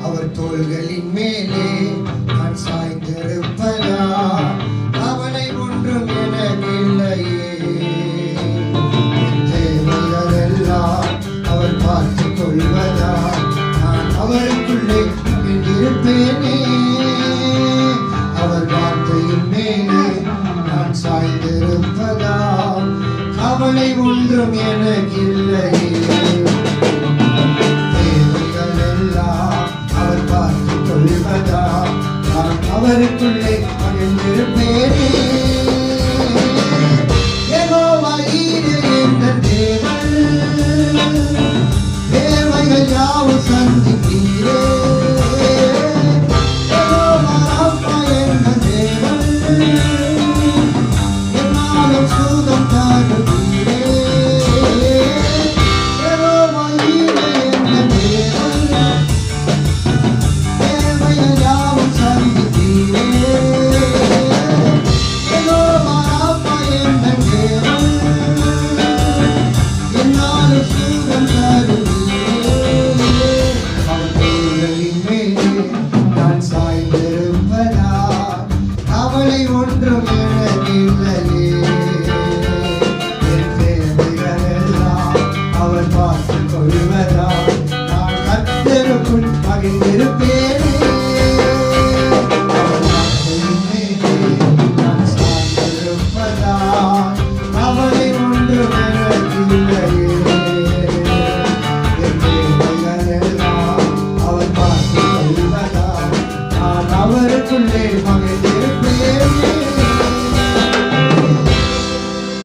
அவர் தோள்களின் மேலே நான் சாய்ந்திருப்பதா கவலை ஒன்றும் எனக்கில்லையே. தேவைகளெல்லாம் அவர் பார்த்துக் கொள்வதா நான் அவருக்குள்ளே இருப்பேனே. அவர் வார்த்தையின் மேலே நான் சாய்ந்திருப்பதா கவலை ஒன்றும் எனக்கில்லையே. நான் அவருக்குள்ளே மகிழ்ந்திருப்பேனே. யெகோவா ஈரே என்ற தேவன், தேவைகள் யாவும் சந்திப்பீரே. யெகோவா ராப்பா என்ற தேவன், என்னாலும் சுகம் தருவீரே. யெகோவா ஈரே என்ற தேவன், கவலை ஒன்றும் எனக்கில்லையே. என் தேவைகளெல்லாம் அவர் பார்த்துக் கொள்வதா நான் கர்த்தருக்குள் மகிழ்ந்து